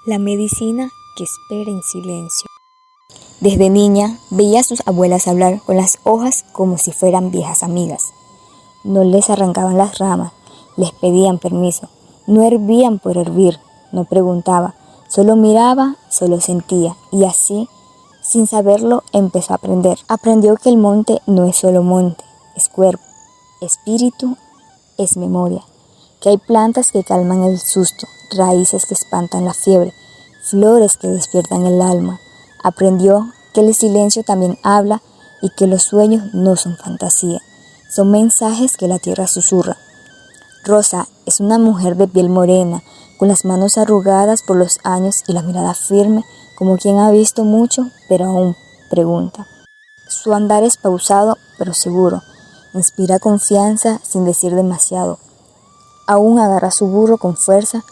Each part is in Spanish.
La medicina que espera en silencio. Desde niña veía a sus abuelas hablar con las hojas como si fueran viejas amigas. No les arrancaban las ramas, les pedían permiso, no hervían por hervir, no preguntaba, solo miraba, solo sentía y así, sin saberlo, empezó a aprender. Aprendió que el monte no es solo monte, es cuerpo, espíritu, es memoria, que hay plantas que calman el susto, raíces que espantan la fiebre, flores que despiertan el alma. Aprendió que el silencio también habla y que los sueños no son fantasía, son mensajes que la tierra susurra. Rosa es una mujer de piel morena, con las manos arrugadas por los años y la mirada firme, como quien ha visto mucho, pero aún pregunta. Su andar es pausado, pero seguro, inspira confianza sin decir demasiado. Aún agarra su burro con fuerza,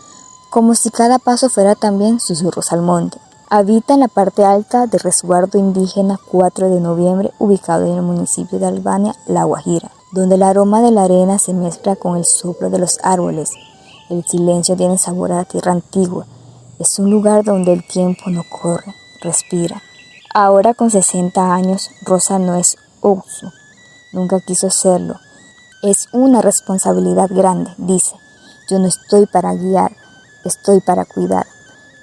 como si cada paso fuera también susurros al monte. Habita en la parte alta del resguardo indígena 4 de noviembre, ubicado en el municipio de Albania, La Guajira, donde el aroma de la arena se mezcla con el soplo de los árboles. El silencio tiene sabor a tierra antigua. Es un lugar donde el tiempo no corre, respira. Ahora con 60 años, Rosa no es Oxu. Nunca quiso serlo. Es una responsabilidad grande, dice. Yo no estoy para guiar, estoy para cuidar.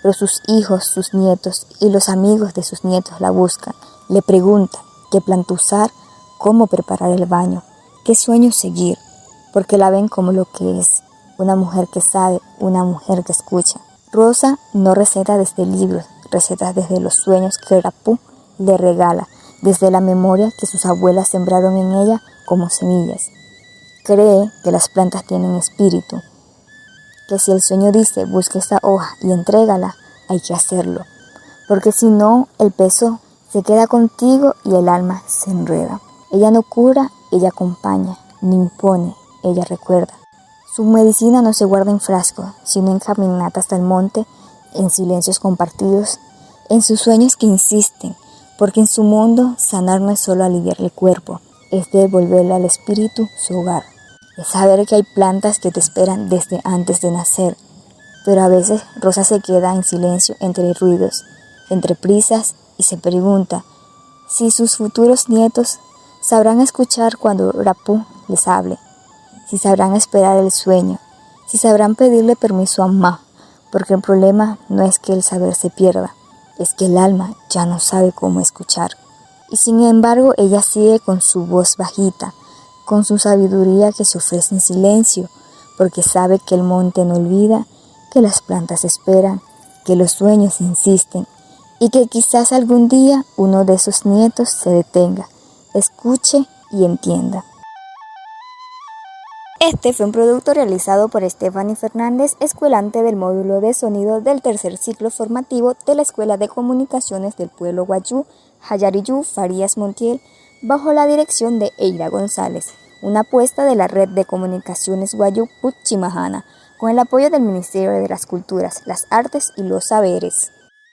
Pero sus hijos, sus nietos y los amigos de sus nietos la buscan. Le preguntan qué planta usar, cómo preparar el baño, qué sueño seguir, porque la ven como lo que es, una mujer que sabe, una mujer que escucha. Rosa no receta desde libros, receta desde los sueños que Rapú le regala, desde la memoria que sus abuelas sembraron en ella como semillas. Cree que las plantas tienen espíritu, que si el sueño dice busca esta hoja y entrégala, hay que hacerlo, porque si no el peso se queda contigo y el alma se enreda. Ella no cura, ella acompaña, no impone, ella recuerda. Su medicina no se guarda en frascos, sino en caminatas hasta el monte, en silencios compartidos, en sus sueños que insisten, porque en su mundo sanar no es solo aliviar el cuerpo, es devolverle al espíritu su hogar. Es saber que hay plantas que te esperan desde antes de nacer, pero a veces Rosa se queda en silencio entre ruidos, entre prisas y se pregunta si sus futuros nietos sabrán escuchar cuando Rapú les hable, si sabrán esperar el sueño, si sabrán pedirle permiso a Ma, porque el problema no es que el saber se pierda, es que el alma ya no sabe cómo escuchar. Y sin embargo ella sigue con su voz bajita, con su sabiduría que se ofrece en silencio, porque sabe que el monte no olvida, que las plantas esperan, que los sueños insisten, y que quizás algún día uno de sus nietos se detenga, escuche y entienda. Este fue un producto realizado por Stephanie Fernández, escuelante del módulo de sonido del tercer ciclo formativo de la Escuela de Comunicaciones del Pueblo Wayuu, Hayariyú Farías Montiel, bajo la dirección de Eira González, una apuesta de la Red de Comunicaciones Wayuu Puchimajana, con el apoyo del Ministerio de las Culturas, las Artes y los Saberes.